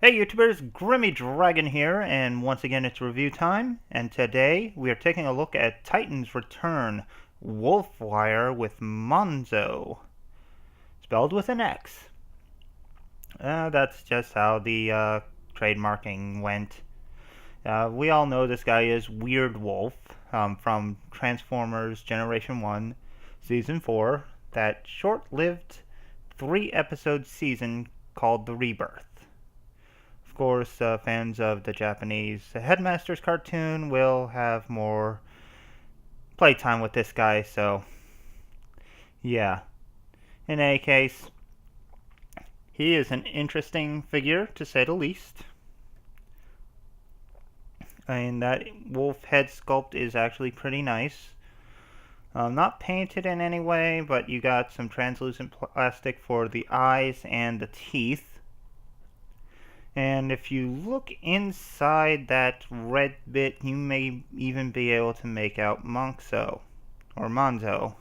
Hey YouTubers, Grimmy Dragon here, and once again it's review time, and today we are taking a look at Titan's Return, Wolfwire with Monzo, spelled with an X. That's just how the trademarking went. We all know this guy is Wierdwolf from Transformers Generation 1, Season 4, that short-lived 3-episode season called The Rebirth. Of course, fans of the Japanese Headmasters cartoon will have more playtime with this guy, so yeah. In any case, he is an interesting figure, to say the least. And that wolf head sculpt is actually pretty nice. Not painted in any way, but you got some translucent plastic for the eyes and the teeth. And if you look inside that red bit, you may even be able to make out Monzo, or Monzo,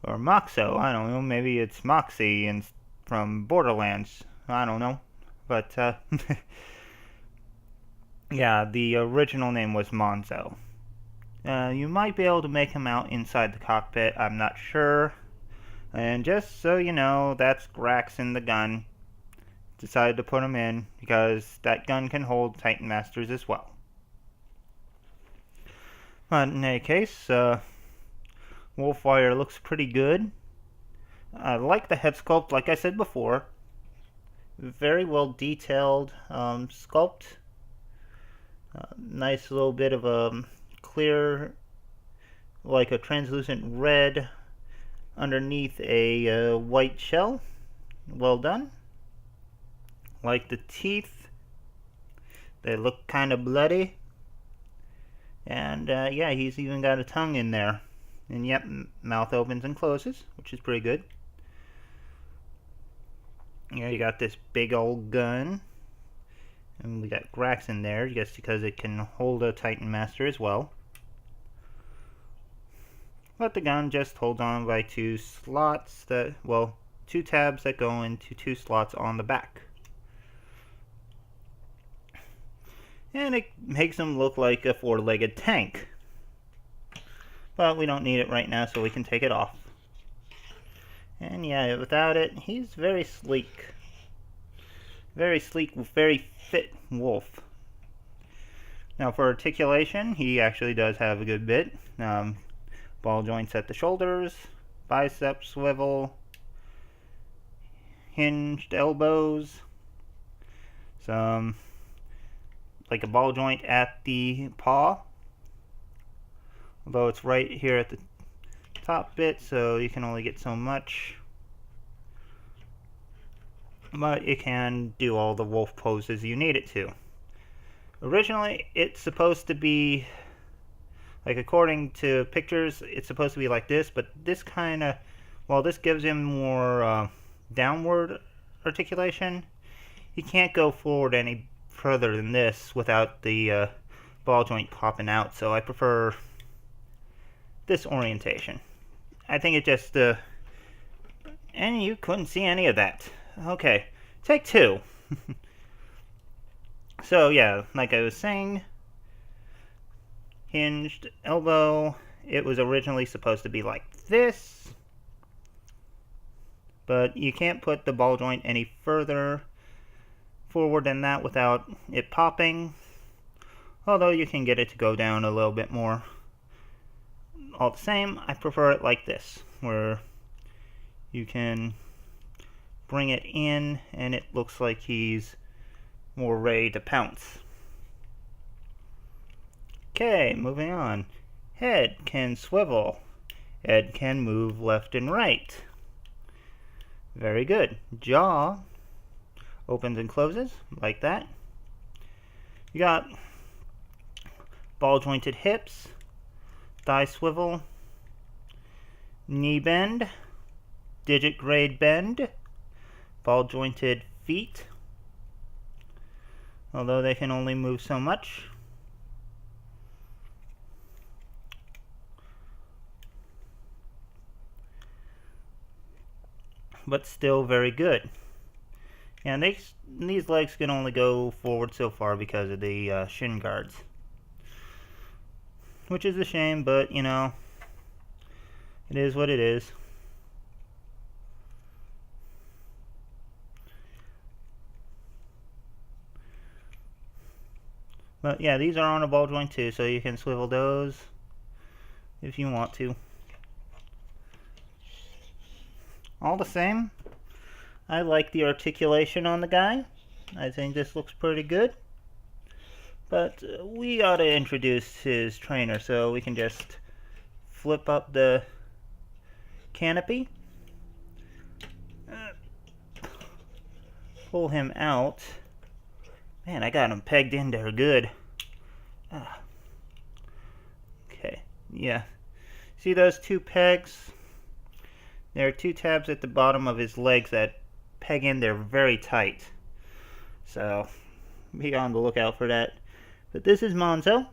or Moxo, I don't know, maybe it's Moxie and from Borderlands, I don't know, but yeah, the original name was Monzo. You might be able to make him out inside the cockpit, I'm not sure, and just so you know, that's Grax in the gun. Decided to put him in because that gun can hold Titan Masters as well. But in any case, Wolfwire looks pretty good. I like the head sculpt, like I said before. Very well detailed sculpt. Nice little bit of a clear, like a translucent red underneath a white shell. Well done. Like the teeth, they look kind of bloody, and yeah, he's even got a tongue in there, and yep, mouth opens and closes, which is pretty good. Yeah, you got this big old gun, and we got Grax in there, just because it can hold a Titan Master as well. But the gun just holds on by two slots that, well, two tabs that go into two slots on the back. And it makes him look like a four-legged tank. But we don't need it right now, so we can take it off. And yeah, without it, he's very sleek. Very sleek, very fit wolf. Now for articulation, he actually does have a good bit. Ball joints at the shoulders, bicep swivel, hinged elbows, some like a ball joint at the paw, although it's right here at the top bit, so you can only get so much, but it can do all the wolf poses you need it to. Originally it's supposed to be, like according to pictures, it's supposed to be like this, but this kind of, well, this gives him more downward articulation. He can't go forward any further than this without the ball joint popping out, so I prefer this orientation. I think it just and you couldn't see any of that. Okay, take two. So yeah, like I was saying, hinged elbow, it was originally supposed to be like this, but you can't put the ball joint any further forward than that without it popping, although you can get it to go down a little bit more. All the same, I prefer it like this, where you can bring it in and it looks like he's more ready to pounce. Okay, moving on. Head can swivel. Head can move left and right. Very good. Jaw opens and closes like that. You got ball jointed hips, thigh swivel, knee bend, digit grade bend, ball jointed feet, although they can only move so much. But still very good. And these legs can only go forward so far because of the shin guards. Which is a shame, but, you know, it is what it is. But yeah, these are on a ball joint too, so you can swivel those if you want to. All the same, I like the articulation on the guy. I think this looks pretty good. But we ought to introduce his trainer, so we can just flip up the canopy, pull him out. Man, I got him pegged in there good. Okay, yeah. See those two pegs? There are two tabs at the bottom of his legs that peg in there very tight. So, be on the lookout for that. But this is Monzo.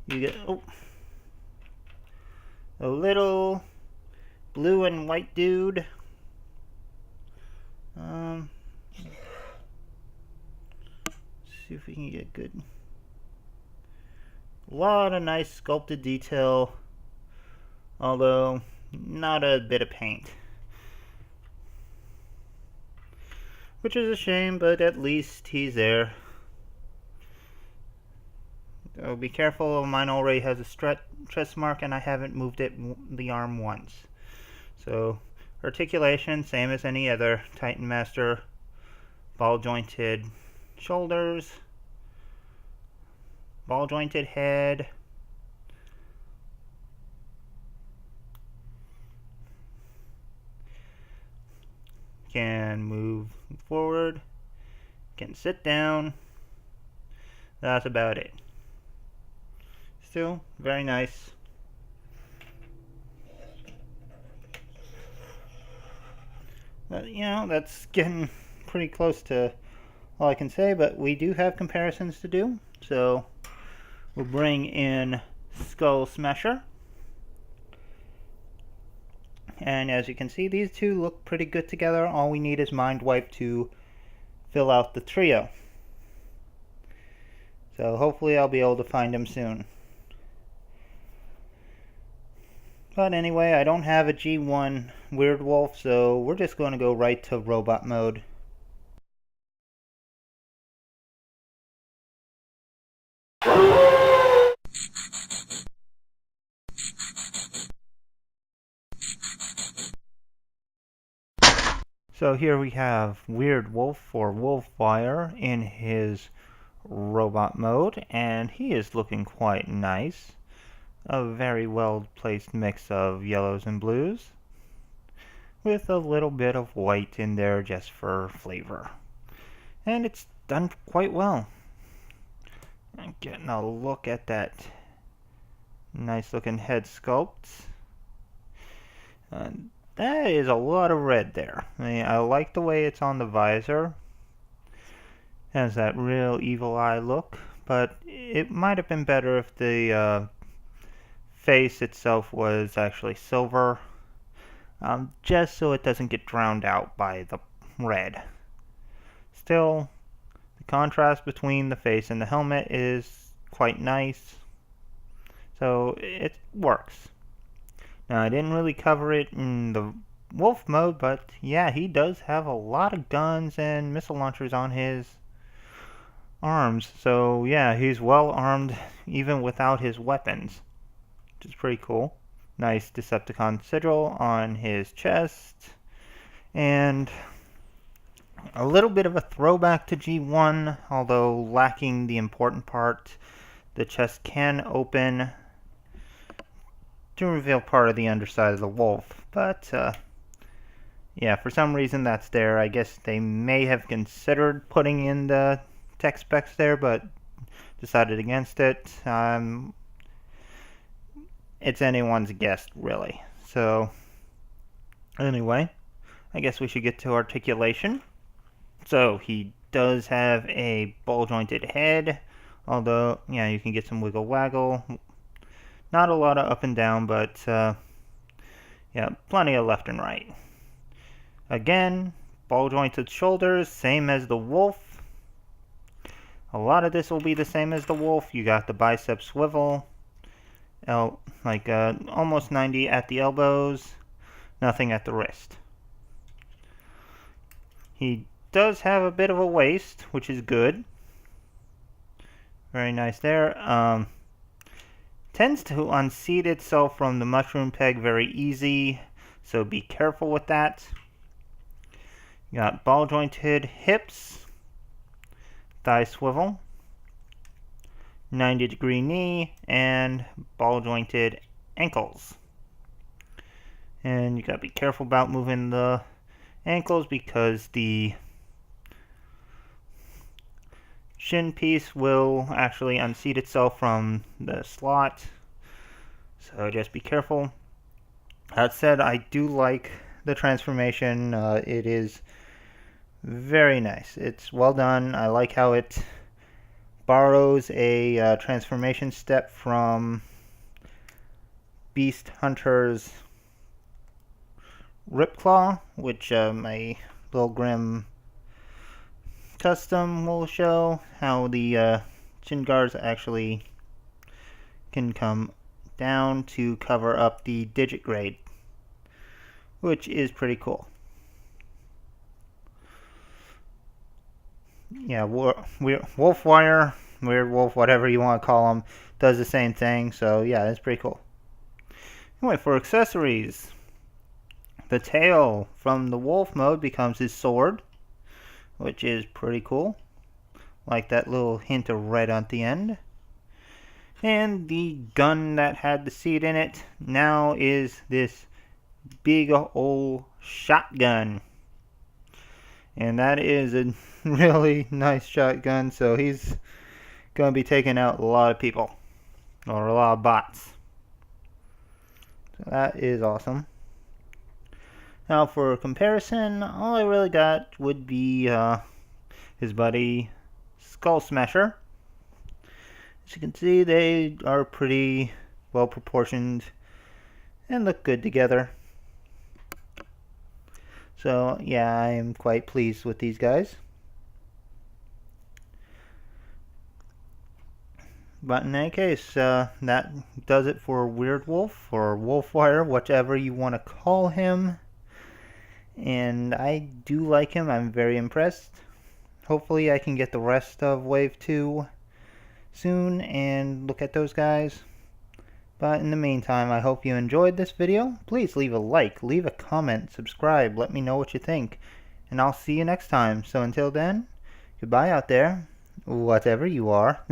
You get a little blue and white dude. See if we can get good. A lot of nice sculpted detail, although not a bit of paint. Which is a shame, but at least he's there. So be careful, mine already has a stress mark and I haven't moved the arm once. So articulation, same as any other Titan Master. Ball jointed shoulders, ball jointed head, can move forward, can sit down. That's about it. Still very nice. You know, that's getting pretty close to all I can say, but we do have comparisons to do. So we'll bring in Skull Smasher. And as you can see, these two look pretty good together. All we need is Mind Wipe to fill out the trio. So hopefully I'll be able to find him soon. But anyway, I don't have a G1 Wierdwolf, so we're just going to go right to robot mode. So here we have Wierdwolf or Wolfwire in his robot mode, and he is looking quite nice. A very well placed mix of yellows and blues, with a little bit of white in there just for flavor. And it's done quite well. I'm getting a look at that nice looking head sculpt. That is a lot of red there. I mean, I like the way it's on the visor. Has that real evil eye look, but it might have been better if the face itself was actually silver, just so it doesn't get drowned out by the red. Still, the contrast between the face and the helmet is quite nice, so it works. Now, I didn't really cover it in the wolf mode, but yeah, he does have a lot of guns and missile launchers on his arms, so yeah, he's well armed even without his weapons, which is pretty cool. Nice Decepticon sigil on his chest, and a little bit of a throwback to G1, although lacking the important part. The chest can open to reveal part of the underside of the wolf, but yeah, for some reason that's there. I guess they may have considered putting in the tech specs there, but decided against it. It's anyone's guess, really. So, anyway, I guess we should get to articulation. So, he does have a ball-jointed head, although, yeah, you can get some wiggle-waggle. Not a lot of up and down, but, yeah, plenty of left and right. Again, ball jointed shoulders, same as the wolf. A lot of this will be the same as the wolf. You got the bicep swivel, almost 90 at the elbows, nothing at the wrist. He does have a bit of a waist, which is good. Very nice there. Tends to unseat itself from the mushroom peg very easy, so be careful with that. You got ball jointed hips, thigh swivel, 90-degree knee, and ball jointed ankles. And you gotta be careful about moving the ankles because the shin piece will actually unseat itself from the slot, so just be careful. That said, I do like the transformation. It is very nice. It's well done. I like how it borrows a transformation step from Beast Hunter's Ripclaw, which my little Grim custom will show how the chin guards actually can come down to cover up the digit grade, which is pretty cool. Yeah, Wolfwire, Wierdwolf, whatever you want to call him, does the same thing, so yeah, it's pretty cool. Anyway, for accessories, the tail from the wolf mode becomes his sword, which is pretty cool. Like that little hint of red at the end. And the gun that had the seat in it now is this big old shotgun. And that is a really nice shotgun, so he's going to be taking out a lot of people, or a lot of bots. So that is awesome. Now for comparison, all I really got would be his buddy Skull Smasher. As you can see, they are pretty well proportioned and look good together. So yeah, I am quite pleased with these guys. But in any case, that does it for Wierdwolf, or Wolfwire, whichever you want to call him. And I do like him. I'm very impressed. Hopefully I can get the rest of Wave 2 soon and look at those guys. But in the meantime, I hope you enjoyed this video. Please leave a like, leave a comment, subscribe, let me know what you think. And I'll see you next time. So until then, goodbye out there, whatever you are.